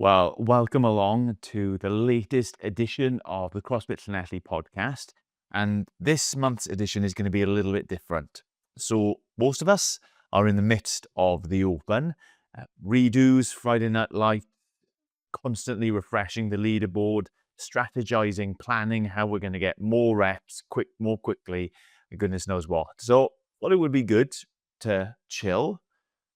Well, welcome along to the latest edition of the CrossFit Llanelli podcast. And this month's edition is going to be a little bit different. So most of us are in the midst of the Open, redos, Friday Night Light, constantly refreshing the leaderboard, strategizing, planning how we're going to get more reps more quickly, and goodness knows what. So thought it would be good to chill,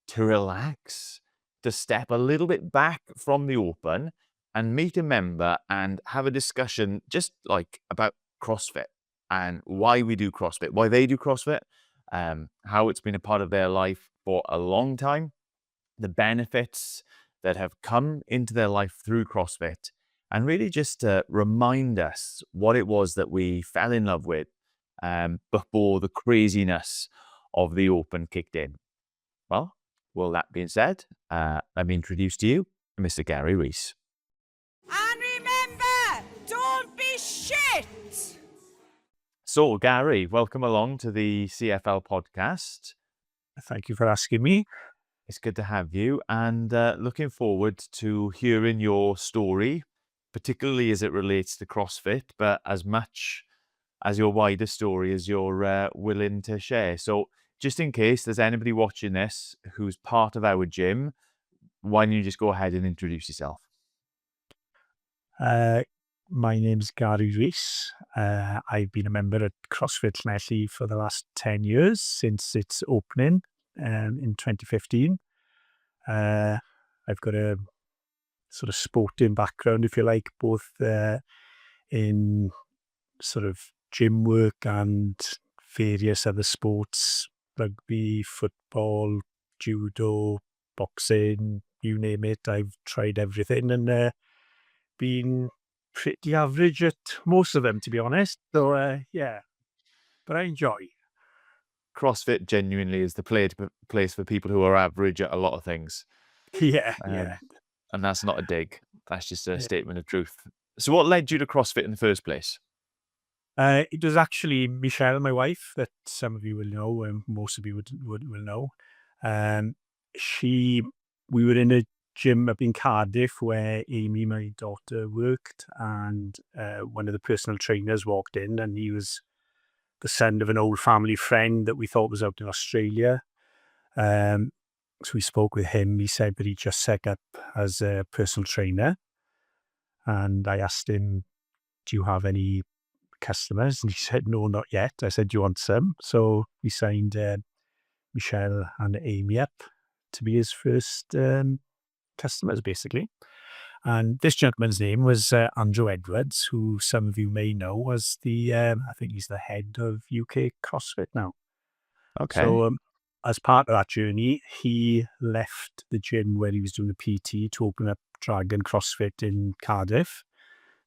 to relax, to step a little bit back from the Open and meet a member and have a discussion just like about CrossFit and why we do CrossFit, why they do CrossFit, how it's been a part of their life for a long time, the benefits that have come into their life through CrossFit, and really just to remind us what it was that we fell in love with before the craziness of the Open kicked in. Well, that being said, let me introduce to you Mr. Gary Rees. And remember, don't be shit! So, Gary, welcome along to the CFL podcast. Thank you for asking me. It's good to have you, and looking forward to hearing your story, particularly as it relates to CrossFit, but as much as your wider story as you're willing to share. So, just in case there's anybody watching this who's part of our gym, why don't you just go ahead and introduce yourself? My name's Gary Rees. I've been a member at CrossFit Llanelli for the last 10 years since its opening in 2015. I've got a sort of sporting background, if you like, both in sort of gym work and various other sports, rugby, football, judo, boxing, you name it. I've tried everything and been pretty average at most of them, to be honest. So, yeah, but I enjoy. CrossFit genuinely is the place for people who are average at a lot of things. Yeah. And that's not a dig. That's just a statement of truth. So what led you to CrossFit in the first place? It was actually Michelle, my wife, that some of you will know, and most of you will know. We were in a gym up in Cardiff where Amy, my daughter, worked, and one of the personal trainers walked in, and he was the son of an old family friend that we thought was out in Australia. So we spoke with him. He said that he just set up as a personal trainer, and I asked him, "Do you have any customers?" And he said, "No, not yet." I said, "Do you want some?" So we signed Michelle and Amy up to be his first customers, basically. And this gentleman's name was Andrew Edwards, who some of you may know as I think he's the head of UK CrossFit now. Okay. So as part of that journey, he left the gym where he was doing a PT to open up Dragon CrossFit in Cardiff.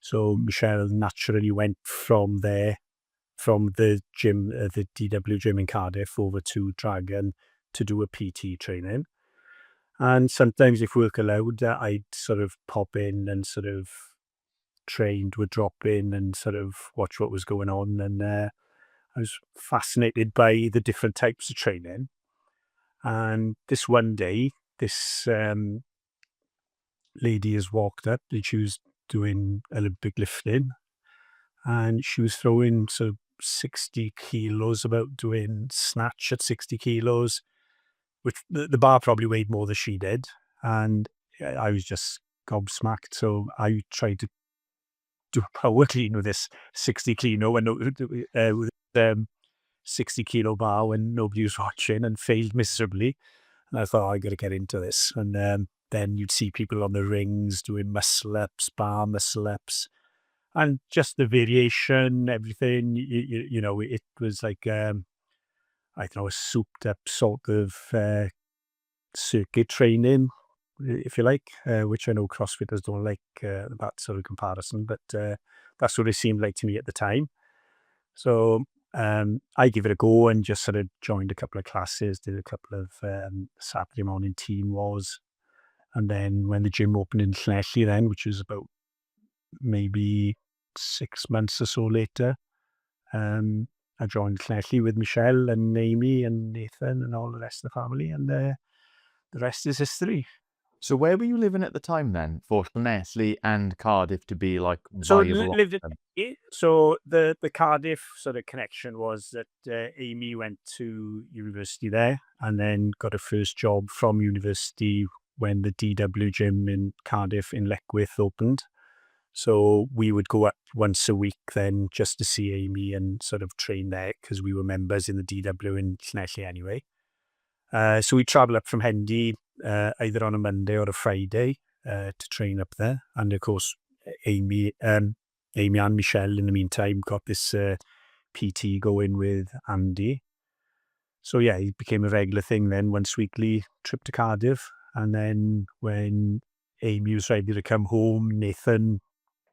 So Michelle naturally went from there, from the gym, the DW gym in Cardiff, over to Dragon to do a PT training. And sometimes, if work allowed, I'd sort of pop in and sort of would drop in and sort of watch what was going on. And I was fascinated by the different types of training. And this one day, this lady has walked up and she was doing Olympic lifting, and she was throwing sort of 60 kilos, about doing snatch at 60 kilos, which the bar probably weighed more than she did. And I was just gobsmacked. So I tried to do a power clean with this 60 kilo with 60 kilo bar when nobody was watching, and failed miserably. And I thought, I got to get into this. And then you'd see people on the rings doing muscle ups, bar muscle ups, and just the variation, everything. You know, it was like I don't know, a souped up sort of circuit training, if you like, which I know CrossFitters don't like that sort of comparison, but that's what it seemed like to me at the time. So I gave it a go and just sort of joined a couple of classes, did a couple of Saturday morning team wars. And then when the gym opened in Llanelli then, which was about maybe 6 months or so later, I joined Llanelli with Michelle and Amy and Nathan and all the rest of the family, and the rest is history. So where were you living at the time then for Llanelli and Cardiff to be like So viable lived option? so the Cardiff sort of connection was that Amy went to university there and then got a first job from university when the DW gym in Cardiff in Leckwith opened. So we would go up once a week then just to see Amy and sort of train there because we were members in the DW in Llanelli anyway. So we travel up from Hendy either on a Monday or a Friday to train up there. And of course, Amy, Amy and Michelle in the meantime got this PT going with Andy. So yeah, it became a regular thing then, once weekly trip to Cardiff. And then when Amy was ready to come home, Nathan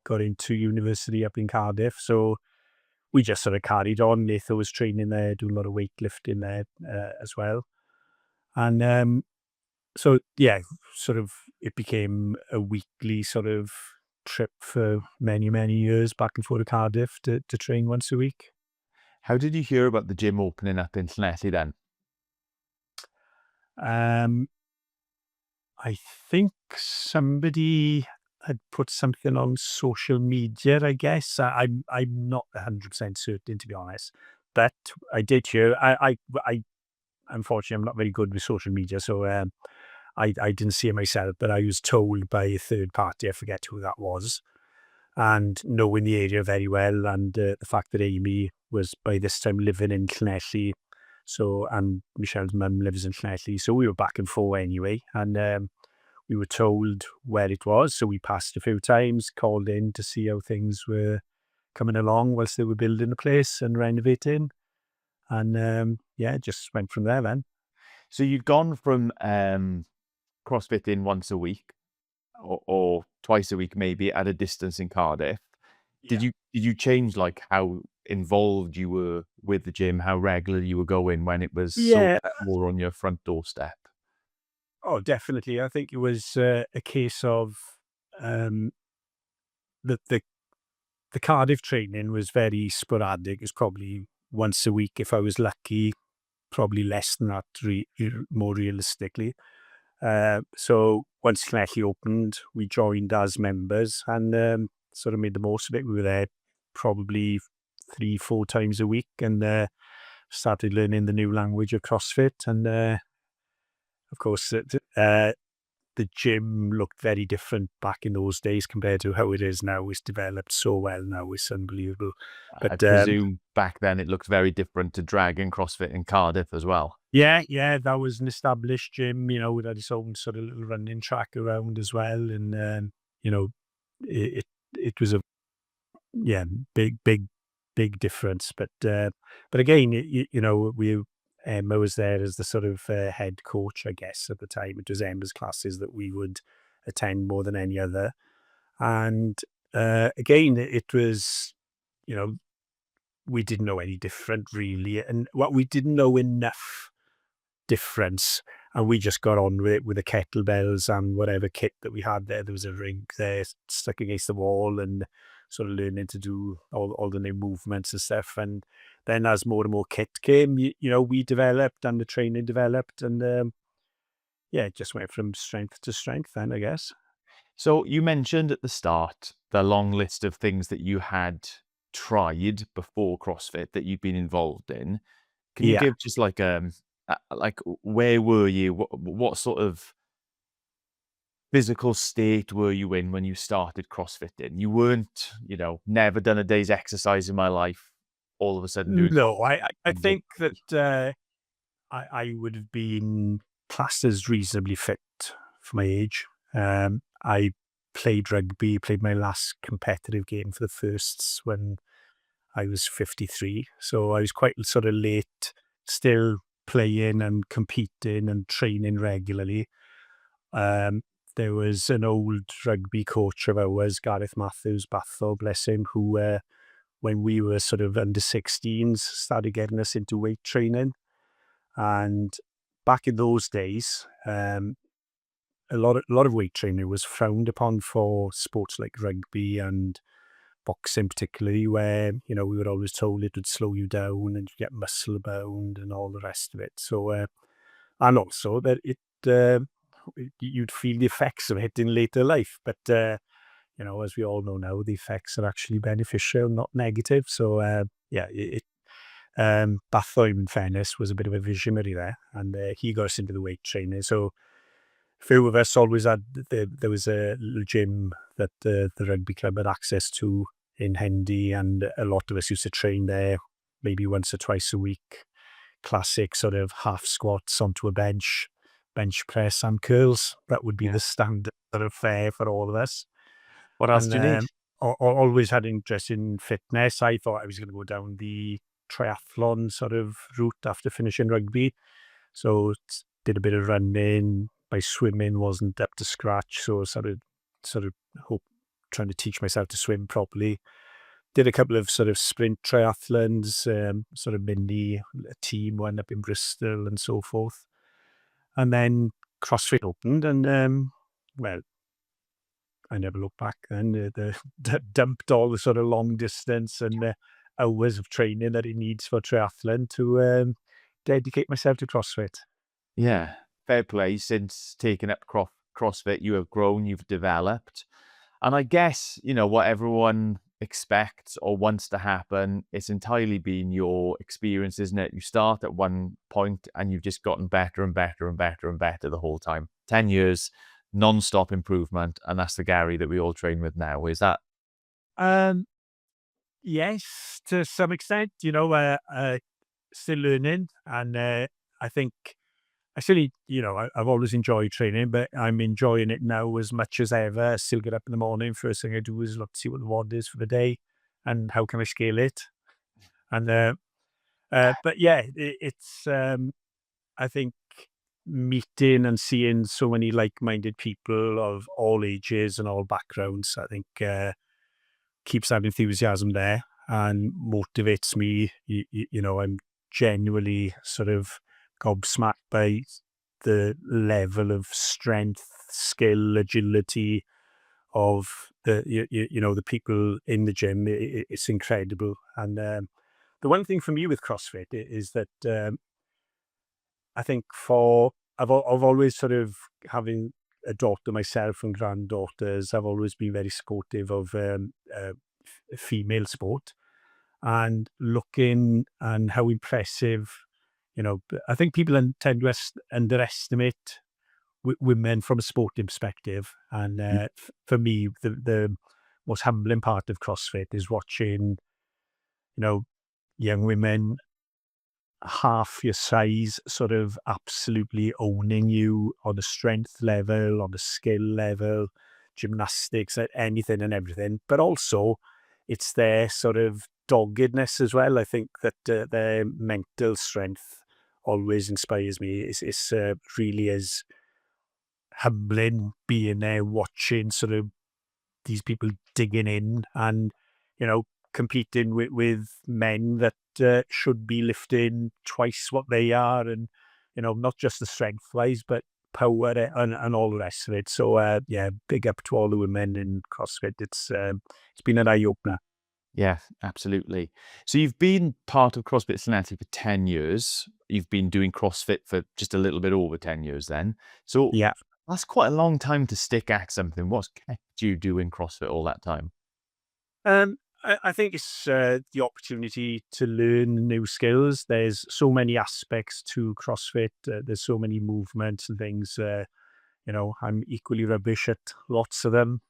got into university up in Cardiff. So we just sort of carried on. Nathan was training there, doing a lot of weightlifting there as well. And so yeah, sort of it became a weekly sort of trip for many, many years back and forth to Cardiff to train once a week. How did you hear about the gym opening up in Llanelli then? Um, I think somebody had put something on social media, I guess. I'm not 100% certain, to be honest, but I did hear. I unfortunately I'm not very good with social media, so I didn't see it myself, but I was told by a third party. I forget who that was. And knowing the area very well, and the fact that Amy was by this time living in Llanelli, so and Michelle's mum lives in Llanelli, so we were back and forth anyway, and we were told where it was, so we passed a few times, called in to see how things were coming along whilst they were building the place and renovating, and yeah, just went from there then. So you'd gone from CrossFit in once a week or twice a week maybe at a distance in Cardiff. Yeah. Did you change like how involved you were with the gym, how regular you were going when it was sort Yeah, of more on your front doorstep? oh, definitely. I think it was a case of um, the, the the Cardiff training was very sporadic. It was probably once a week if I was lucky, probably less than that, more realistically. So once Llanelli opened, we joined as members and sort of made the most of it. We were there probably 3-4 times a week and started learning the new language of CrossFit. And of course, the gym looked very different back in those days compared to how it is now. It's developed so well now. It's unbelievable. I But presume back then it looked very different to Dragon CrossFit in Cardiff as well. yeah, that was an established gym, it had its own sort of little running track around as well. And you know, it, it was a, yeah, big difference. But again, Emma was there as the sort of head coach, I guess, at the time. It was Emma's classes that we would attend more than any other. And again, it was, you know, we didn't know any different really. And what we didn't know enough difference, and we just got on with it with the kettlebells and whatever kit that we had there. There was a ring there stuck against the wall and sort of learning to do all the new movements and stuff. And then as more and more kit came, we developed and the training developed and yeah, it just went from strength to strength then, I guess. So you mentioned at the start the long list of things that you had tried before CrossFit that you'd been involved in. Can you Yeah. give just like where were you? What sort of physical state were you in when you started CrossFitting? You weren't, never done a day's exercise in my life. All of a sudden doing No, I CrossFit. think that I would have been classed as reasonably fit for my age. I played rugby, played my last competitive game for the firsts when I was 53. So I was quite sort of late, still playing and competing and training regularly. Um, there was an old rugby coach of ours, Gareth Matthews, Bathol, bless him, who, when we were sort of under 16s, started getting us into weight training. And back in those days, a lot of weight training was frowned upon for sports like rugby and boxing particularly, where, we were always told it would slow you down and you get muscle bound and all the rest of it. So, and also that you'd feel the effects of it in later life. But, as we all know now, the effects are actually beneficial, not negative. So, yeah, Bathoim, in fairness, was a bit of a visionary there, and he got us into the weight training. So, few of us always had, there was a little gym that the rugby club had access to in Hendy, and a lot of us used to train there maybe once or twice a week. Classic sort of half squats onto a bench press and curls. That would be Yeah. the standard sort of fare for all of us. What else And do you need? always had interest in fitness. I thought I was going to go down the triathlon sort of route after finishing rugby. So did a bit of running. My swimming wasn't up to scratch, so sort of trying to teach myself to swim properly. Did a couple of sort of sprint triathlons, sort of mini team one up in Bristol and so forth. And then CrossFit opened, and well, I never looked back. And dumped all the sort of long distance and hours of training that it needs for triathlon to dedicate myself to CrossFit. Yeah, fair play. Since taking up CrossFit, you have grown, you've developed. And I guess, what everyone expects or wants to happen, it's entirely been your experience, isn't it? You start at one point and you've just gotten better and better and better and better the whole time. 10 years, non-stop improvement. And that's the Gary that we all train with now. Is that? Um, yes, to some extent, still learning, and I think I still, I've always enjoyed training, but I'm enjoying it now as much as ever. I still get up in the morning. First thing I do is look to see what the WOD is for the day and how can I scale it. And, but yeah, it's, I think meeting and seeing so many like-minded people of all ages and all backgrounds, I think, keeps that enthusiasm there and motivates me. I'm genuinely sort of gobsmacked by the level of strength, skill, agility of the people in the gym. It's incredible. And the one thing for me with CrossFit is that I think I've always sort of, having a daughter myself and granddaughters, I've always been very supportive of female sport, and looking and how impressive, I think people tend to underestimate women from a sporting perspective. And for me, the most humbling part of CrossFit is watching, young women half your size sort of absolutely owning you on a strength level, on a skill level, gymnastics, anything and everything. But also it's their sort of doggedness as well. I think that their mental strength always inspires me. It's really is humbling being there, watching sort of these people digging in and, competing with men that should be lifting twice what they are, and, not just the strength wise, but power and all the rest of it. So, yeah, big up to all the women in CrossFit. It's been an eye opener. Yeah, absolutely. So you've been part of CrossFit Llanelli for 10 years. You've been doing CrossFit for just a little bit over 10 years then. So Yeah. that's quite a long time to stick at something. What's kept you doing CrossFit all that time? I think it's the opportunity to learn new skills. There's so many aspects to CrossFit. There's so many movements and things. I'm equally rubbish at lots of them,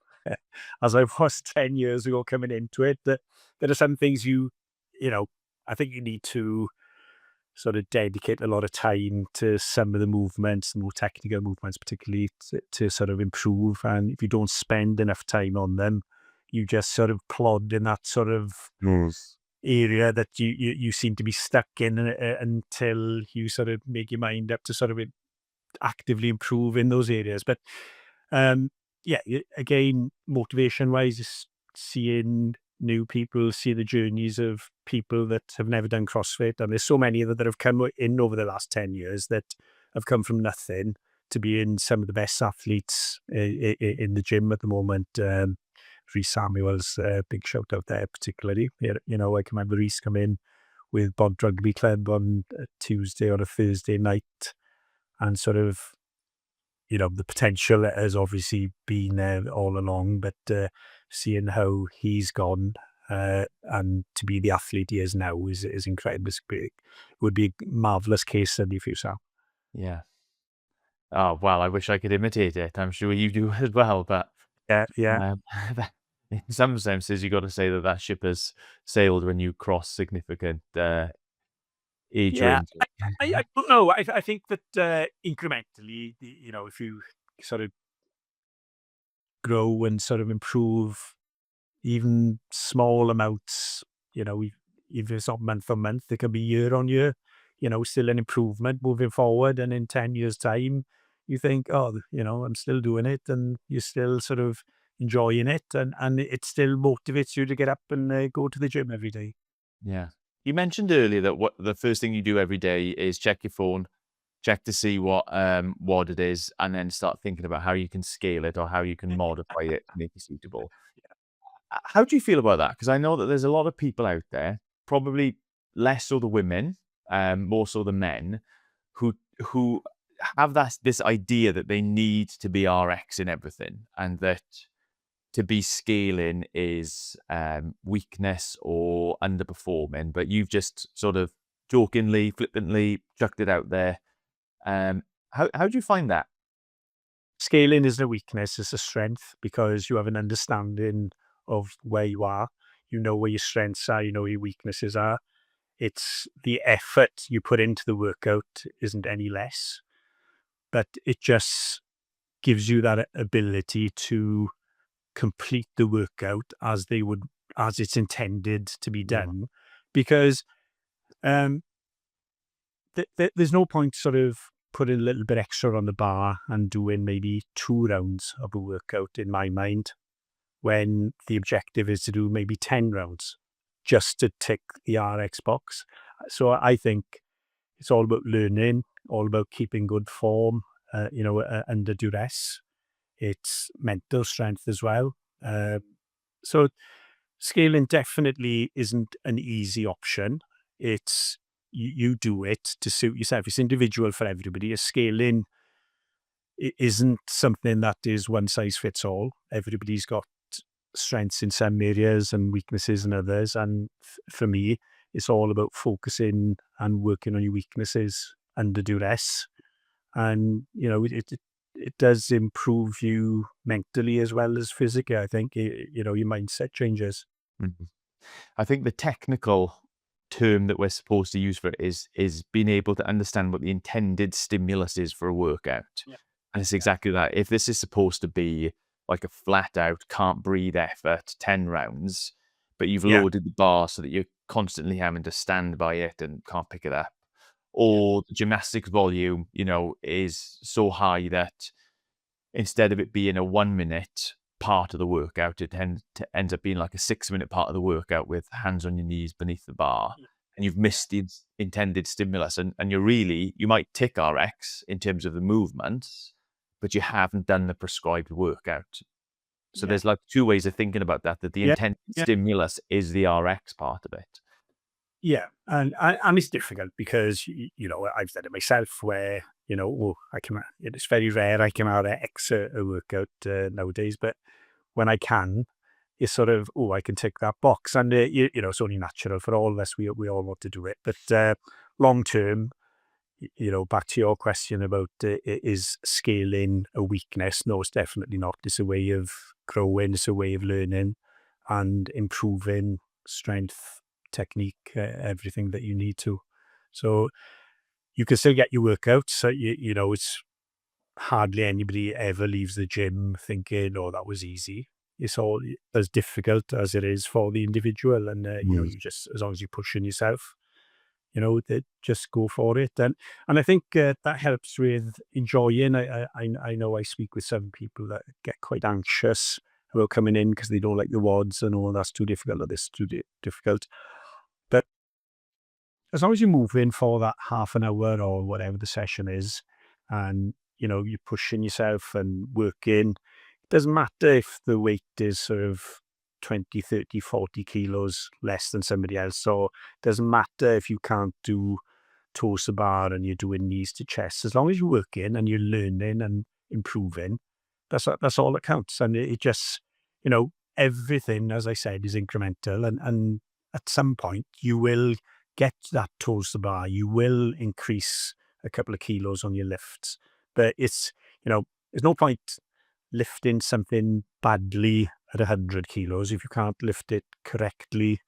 as I was 10 years ago coming into it. That there are some things I think you need to sort of dedicate a lot of time to some of the movements, the more technical movements, particularly to sort of improve. And if you don't spend enough time on them, you just sort of plod in that sort of area that you seem to be stuck in until you sort of make your mind up to sort of actively improve in those areas. But yeah, again, motivation wise, is seeing new people, see the journeys of people that have never done CrossFit. And there's so many that have come in over the last 10 years that have come from nothing to being some of the best athletes in the gym at the moment. Rees Samuel's big shout out there, particularly. I can remember Rees come in with Bod Rugby Club on a Tuesday or a Thursday night and sort of the potential has obviously been there all along, but seeing how he's gone and to be the athlete he is now is incredible. It would be a marvelous case study for yourself. Yeah. Oh, well, I wish I could imitate it. I'm sure you do as well, but Yeah, yeah, um, in some senses, you got to say that that ship has sailed when you cross significant age yeah. range. I don't know. I think that incrementally, if you sort of grow and sort of improve even small amounts, if it's not month on month, it can be year on year, still an improvement moving forward. And in 10 years' time, you think, oh, I'm still doing it and you're still sort of enjoying it. And it still motivates you to get up and go to the gym every day. Yeah. You mentioned earlier that what the first thing you do every day is check your phone, check to see what it is, and then start thinking about how you can scale it or how you can modify it to make it suitable. How do you feel about that? Because I know that there's a lot of people out there, probably less so the women, more so the men, who have this idea that they need to be RX in everything, and that to be scaling is weakness or underperforming. But you've just sort of jokingly, flippantly chucked it out there. How do you find that? Scaling isn't a weakness, it's a strength because you have an understanding of where you are. You know where your strengths are, you know where your weaknesses are. It's the effort you put into the workout isn't any less, but it just gives you that ability to complete the workout as it's intended to be Yeah. done. Because um, there's no point sort of putting a little bit extra on the bar and doing maybe 2 rounds of a workout in my mind when the objective is to do maybe 10 rounds just to tick the RX box. So I think it's all about learning, all about keeping good form, under duress. It's mental strength as well. So scaling definitely isn't an easy option. It's you do it to suit yourself. It's individual for everybody. A scaling isn't something that is one size fits all. Everybody's got strengths in some areas and weaknesses in others. And for me, it's all about focusing and working on your weaknesses under duress. And it does improve you mentally as well as physically. I think your mindset changes. Mhm. I think the technical term that we're supposed to use for it is being able to understand what the intended stimulus is for a workout. Yeah. And it's Yeah. exactly that. If this is supposed to be like a flat out, can't breathe effort, 10 rounds, but you've Yeah. loaded the bar so that you're constantly having to stand by it and can't pick it up, Yeah. or the gymnastics volume, is so high that instead of it being a 1 minute part of the workout, ends up being like a 6 minute part of the workout with hands on your knees beneath the bar. And you've missed the intended stimulus. And you might tick RX in terms of the movements, but you haven't done the prescribed workout. So Yeah. there's like two ways of thinking about that the Yeah. intended Yeah. stimulus is the RX part of it. Yeah, and it's difficult because I've done it myself where I can. It's very rare I can out X a workout nowadays, but when I can, it's sort of I can tick that box, and it's only natural for all of us. We all want to do it, but long term, back to your question about is scaling a weakness? No, it's definitely not. It's a way of growing. It's a way of learning and improving strength, technique, everything that you need to. So you can still get your workouts. So it's hardly anybody ever leaves the gym thinking, "Oh, that was easy." It's all as difficult as it is for the individual, and Mm. you just as long as you're pushing yourself, that just go for it. And I think that helps with enjoying. I know I speak with some people that get quite anxious about coming in because they don't like the WODs and all that's too difficult or this too difficult. But as long as you move in for that half an hour or whatever the session is, and you're pushing yourself and working, it doesn't matter if the weight is sort of 20, 30, 40 kilos less than somebody else, or it doesn't matter if you can't do toes to bar and you're doing knees to chest. As long as you're working and you're learning and improving, that's all that counts. And it just, everything, as I said, is incremental. And at some point, you will get that towards the bar. You will increase a couple of kilos on your lifts. But it's, there's no point lifting something badly at 100 kilos if you can't lift it correctly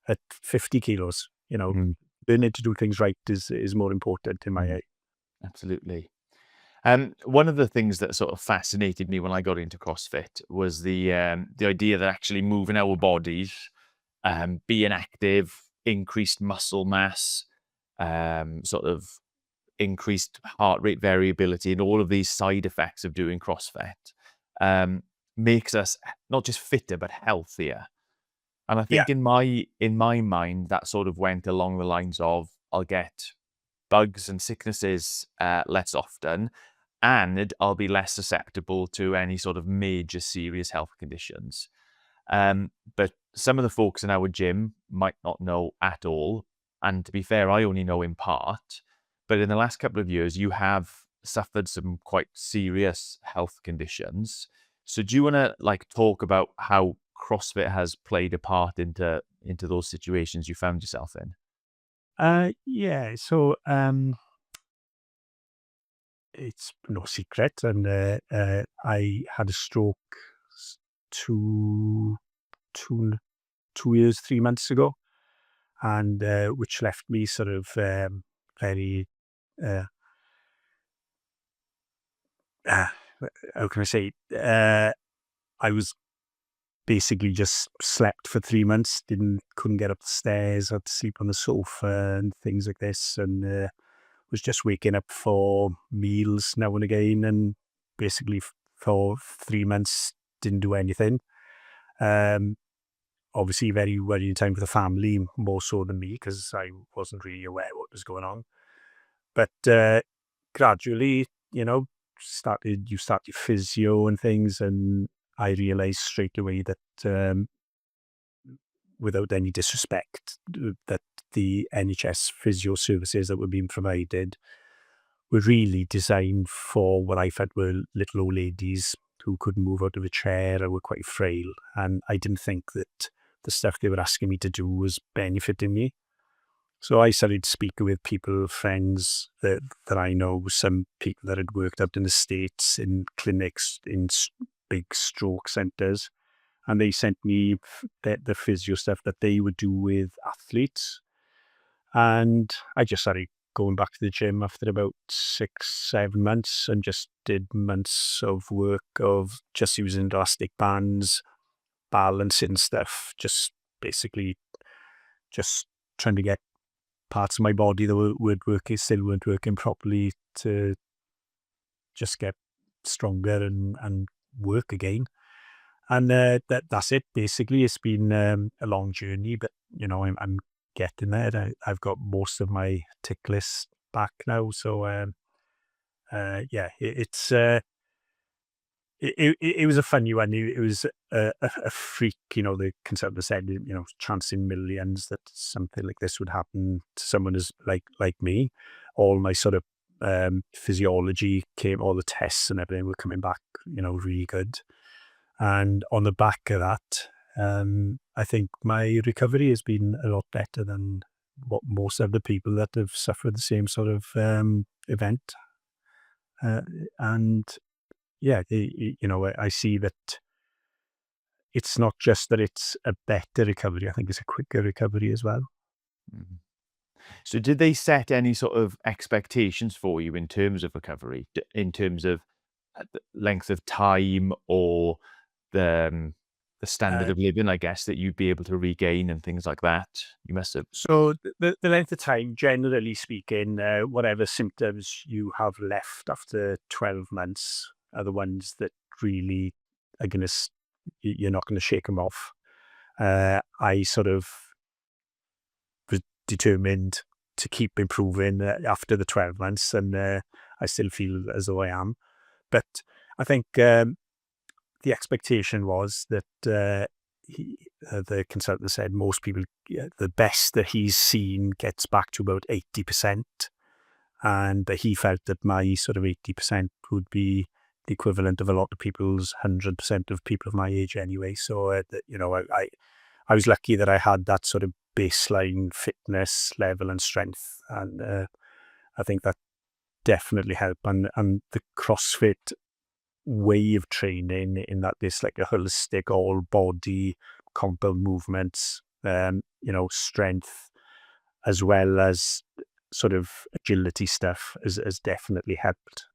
at 50 kilos. Mm, Learning to do things right is more important in my mm, eye. absolutely. One of the things that sort of fascinated me when I got into CrossFit was the idea that actually moving our bodies, being active, increased muscle mass, sort of increased heart rate variability, and all of these side effects of doing CrossFit makes us not just fitter but healthier. And I Yeah. think in my mind, that sort of went along the lines of I'll get bugs and sicknesses less often, and I'll be less susceptible to any sort of major serious health conditions. But some of the folks in our gym might not know at all. And to be fair, I only know in part. But in the last couple of years, you have suffered some quite serious health conditions. So do you want to talk about how CrossFit has played a part into those situations you found yourself in? Yeah. So it's no secret, and I had a stroke two, two, 2 years, 3 months ago, and which left me sort of very, uh, uh, how can I say? I was basically just slept for 3 months, couldn't get up the stairs, had to sleep on the sofa and things like this, and was just waking up for meals now and again, and basically for 3 months didn't do anything. Um, Obviously, very worrying time for the family, more so than me, because I wasn't really aware what was going on. But gradually, you start your physio and things, and I realised straight away that, without any disrespect, that the NHS physio services that were being provided were really designed for what I felt were little old ladies who couldn't move out of a chair or were quite frail. And I didn't think that the stuff they were asking me to do was benefiting me. So I started speaking with people, friends that I know, some people that had worked out in the States, in clinics, in big stroke centres. And they sent me the physio stuff that they would do with athletes. And I just started going back to the gym after about 6, 7 months, and just did months of work of just using elastic bands, balancing stuff, just basically just trying to get parts of my body that still weren't working properly, to just get stronger and work again. And that's it. Basically, it's been a long journey, but I'm getting there. I've got most of my tick list back now, so yeah, it was a funny one. It was a freak. The consultant said, chance in millions that something like this would happen to someone as like me. All my sort of physiology all the tests and everything were coming back, really good. And on the back of that, I think my recovery has been a lot better than what most of the people that have suffered the same sort of event. And yeah, I see that it's not just that it's a better recovery. I think it's a quicker recovery as well. Mhm. So did they set any sort of expectations for you in terms of recovery, in terms of the length of time or the standard Uh, of living, I guess, that you'd be able to regain and things like that? You must have. so the length of time, generally speaking, whatever symptoms you have left after 12 months are the ones that really are going to, you're not going to shake them off. I sort of was determined to keep improving after the 12 months, and I still feel as though I am. But I think the expectation was that the consultant said most people, the best that he's seen gets back to about 80%, and that he felt that my sort of 80% would be the equivalent of a lot of people's 100% of people of my age anyway. So, I was lucky that I had that sort of baseline fitness level and strength. And I think that definitely helped. And the CrossFit way of training, in that there's like a holistic all body compound movements, strength, as well as sort of agility stuff, has definitely helped.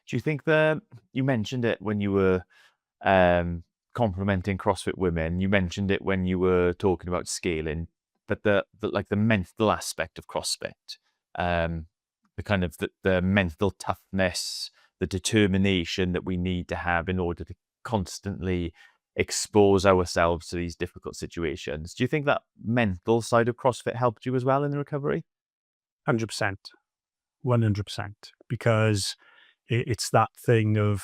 Do you think that you mentioned it when you were complimenting CrossFit women? You mentioned it when you were talking about scaling, but the mental aspect of CrossFit, the mental toughness, the determination that we need to have in order to constantly expose ourselves to these difficult situations. Do you think that mental side of CrossFit helped you as well in the recovery? 100%, 100%, because it's that thing of,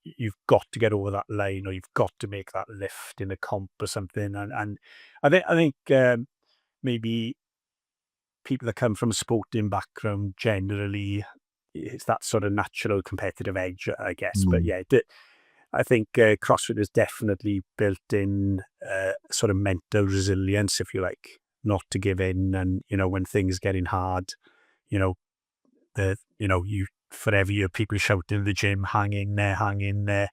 you've got to get over that line, or you've got to make that lift in a comp or something. And I think maybe people that come from a sporting background, generally, it's that sort of natural competitive edge, I guess. But yeah, I think CrossFit has definitely built in sort of mental resilience, if you like, not to give in. And, when things are getting hard, you forever hear people shouting in the gym, hang in there,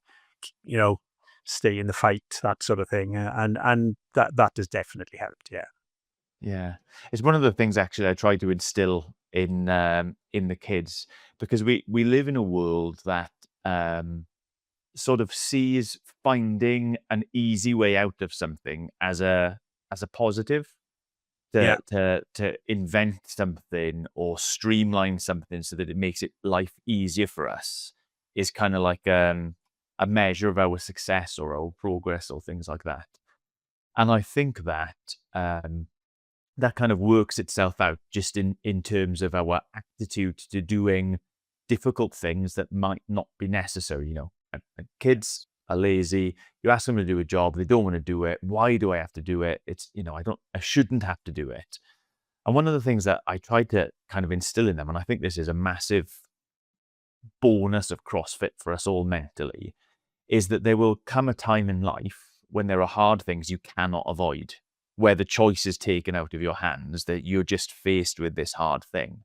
you know, stay in the fight, that sort of thing. And that has definitely helped. Yeah. Yeah, it's one of the things actually I try to instill in the kids, because we live in a world that sort of sees finding an easy way out of something as a positive. Yeah. To invent something or streamline something so that it makes life easier for us is kind of like a measure of our success or our progress or things like that. And I think that that kind of works itself out just in terms of our attitude to doing difficult things that might not be necessary. And kids are lazy. You ask them to do a job, they don't want to do it. Why do I have to do it? It's, I shouldn't have to do it. And one of the things that I try to kind of instill in them, and I think this is a massive bonus of CrossFit for us all mentally, is that there will come a time in life when there are hard things you cannot avoid, where the choice is taken out of your hands, that you're just faced with this hard thing.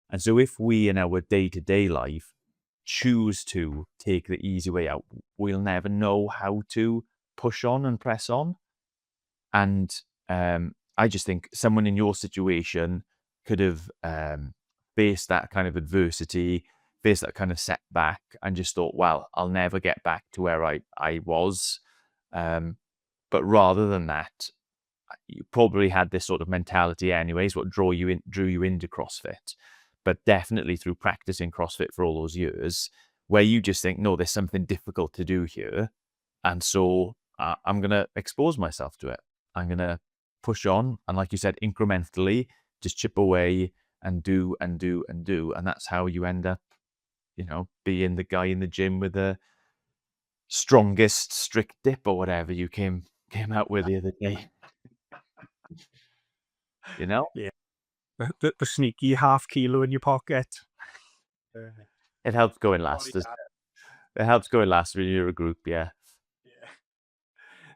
And so if we in our day-to-day life choose to take the easy way out, we'll never know how to push on and press on. And I just think someone in your situation could have faced that kind of adversity, faced that kind of setback, and just thought, well, I'll never get back to where I was. But rather than that, you probably had this sort of mentality anyways, what drew you into CrossFit. But definitely through practicing CrossFit for all those years, where you just think, no, there's something difficult to do here. And so I'm going to expose myself to it. I'm going to push on. And like you said, incrementally, just chip away and do and do and do. And that's how you end up, being the guy in the gym with the strongest strict dip or whatever you came out with the other day. Yeah. The sneaky half kilo in your pocket. It helps go in last. It helps go in last when you're a group, yeah. Yeah.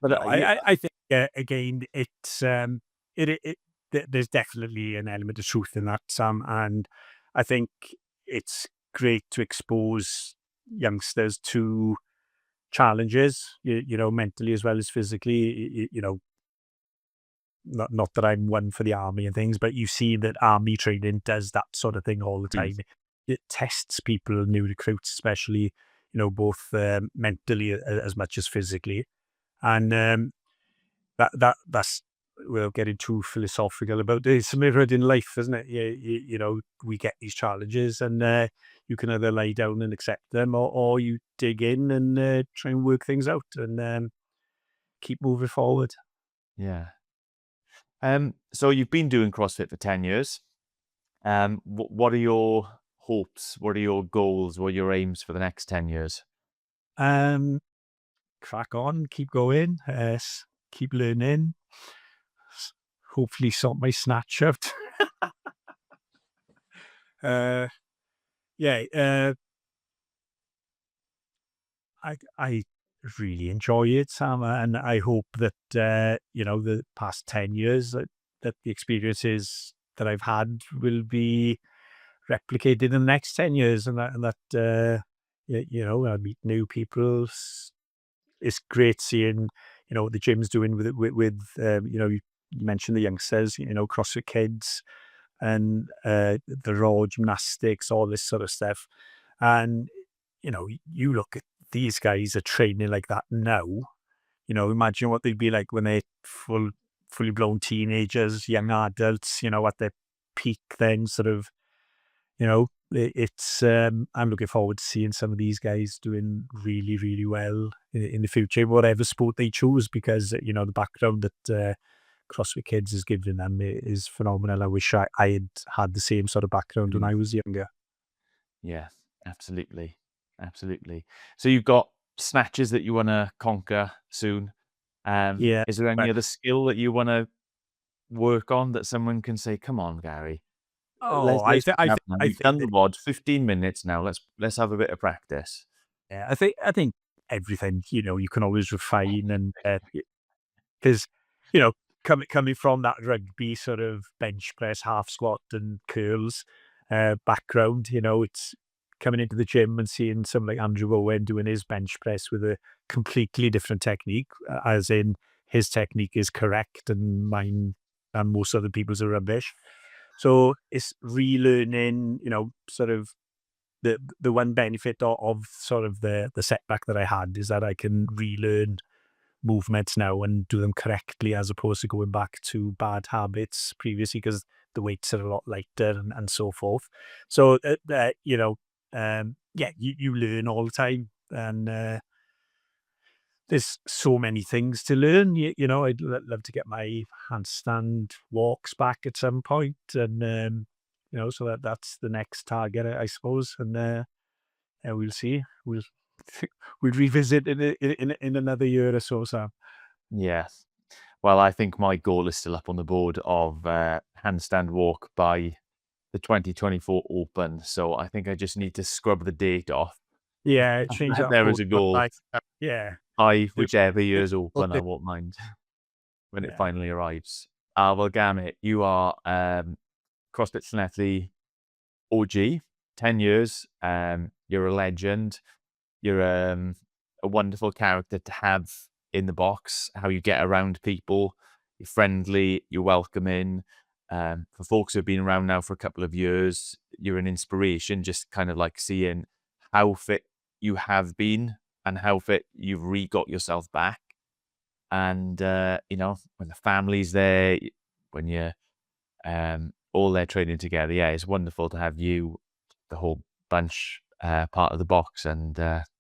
But No, I think again, it's there's definitely an element of truth in that, Sam, and I think it's great to expose youngsters to challenges, mentally as well as physically. Not that I'm one for the army and things, but you see that army training does that sort of thing all the time. It tests people, new recruits especially, both mentally as much as physically. And that's, we're getting too philosophical about it. It's mirrored in life, isn't it? We get these challenges, and you can either lie down and accept them, or you dig in and try and work things out and keep moving forward. Yeah. So you've been doing CrossFit for 10 years. What are your hopes? What are your goals? What are your aims for the next 10 years? Crack on, keep going, keep learning, hopefully sort my snatch out. Yeah, I really enjoy it, Sam, and I hope that the past 10 years that the experiences that I've had will be replicated in the next 10 years, and I meet new people. It's great seeing what the gym's doing you mentioned the youngsters, CrossFit Kids, and the raw gymnastics, all this sort of stuff. And, you look at these guys are training like that now. Imagine what they'd be like when they're fully blown teenagers, young adults, at their peak then sort of, I'm looking forward to seeing some of these guys doing really, really well in the future, whatever sport they choose, because, the background that CrossFit Kids is giving them is phenomenal. I wish I had the same sort of background when I was younger. Yeah, absolutely. Absolutely. So you've got snatches that you want to conquer soon. Yeah. Is there any other skill that you want to work on that someone can say, "Come on, Gary, Oh, let's pick I up think now. I You've think done the that, WOD, 15 minutes now. Let's have a bit of practice." yeah, I think everything, you can always refine, and because you know coming from that rugby sort of bench press, half squat, and curls background, it's coming into the gym and seeing someone like Andrew Owen doing his bench press with a completely different technique, as in his technique is correct and mine and most other people's are rubbish. So it's relearning, sort of the one benefit of sort of the setback that I had is that I can relearn movements now and do them correctly, as opposed to going back to bad habits previously, because the weights are a lot lighter, and so forth. So yeah, you learn all the time, and there's so many things to learn. I'd love to get my handstand walks back at some point, and so that's the next target, I suppose. And we'll see. We'll revisit in another year or so, Sam. Yes. Well, I think my goal is still up on the board of handstand walk by the 2024 Open. So I think I just need to scrub the date off. Yeah, change that There is post. a goal. Yeah. Hi, Do- whichever year's open, I Okay. won't mind when it Yeah. finally arrives. Well, Gamit, you are CrossFit Llanelli OG, 10 years. You're a legend. You're a wonderful character to have in the box, how you get around people. You're friendly, you're welcoming. For folks who've been around now for a couple of years, you're an inspiration, just kind of like seeing how fit you have been and how fit you've re-got yourself back. And, when the family's there, when you're all there training together, yeah, it's wonderful to have you, the whole bunch, part of the box. And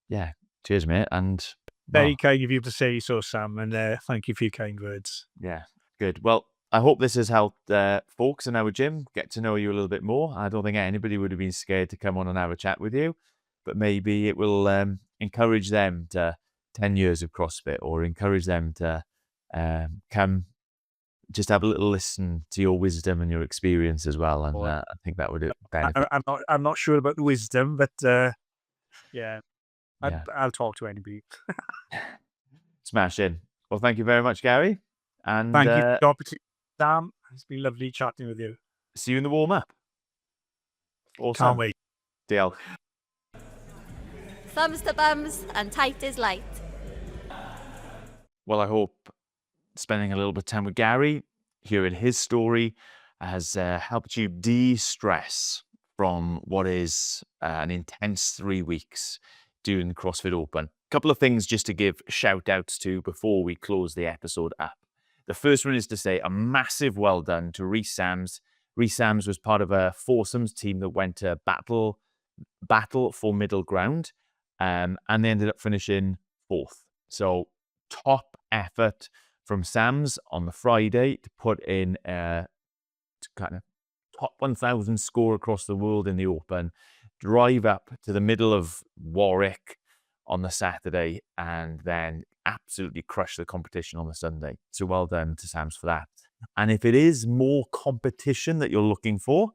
yeah, cheers, mate. And well, Very kind of you to say so, Sam, and thank you for your kind words. yeah, good. Well, I hope this has helped folks in our gym get to know you a little bit more. I don't think anybody would have been scared to come on and have a chat with you, but maybe it will encourage them to 10 years of CrossFit, or encourage them to come just have a little listen to your wisdom and your experience as well. And I think that would benefit. I'm not sure about the wisdom, but yeah, Yeah. I'll talk to anybody. Smash in. Well, thank you very much, Gary. And Thank you for the opportunity, Sam. It's been lovely chatting with you. see you in the warm up. Awesome. Can't wait. Diolch. Thumbs to bums and tight as light. Well, I hope spending a little bit of time with Gary, hearing his story, has helped you de-stress from what is an intense 3 weeks during the CrossFit Open. A couple of things just to give shout outs to before we close the episode up. The first one is to say a massive well done to Rees Sams. Rees Sams was part of a foursomes team that went to battle for middle ground, and they ended up finishing 4th. So top effort from Sams on the Friday to put in a kind of top 1,000 score across the world in the Open, drive up to the middle of Warwick on the Saturday, and then absolutely crush the competition on the Sunday. So well done to Sams for that. And if it is more competition that you're looking for,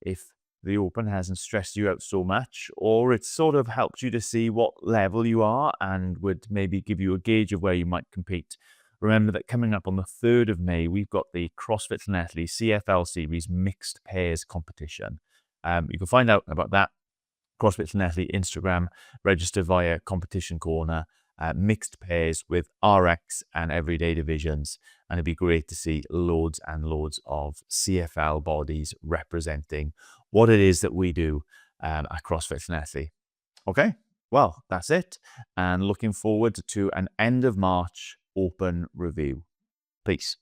if the Open hasn't stressed you out so much, or it's sort of helped you to see what level you are and would maybe give you a gauge of where you might compete, remember that coming up on the 3rd of May, we've got the CrossFit Llanelli CFL Series Mixed Pairs competition. You can find out about that, CrossFit Llanelli Instagram, register via Competition Corner, mixed pairs with RX and everyday divisions. And it'd be great to see loads and loads of CFL bodies representing what it is that we do at CrossFit Llanelli. Okay, well, that's it. And looking forward to an end of March Open review. Peace.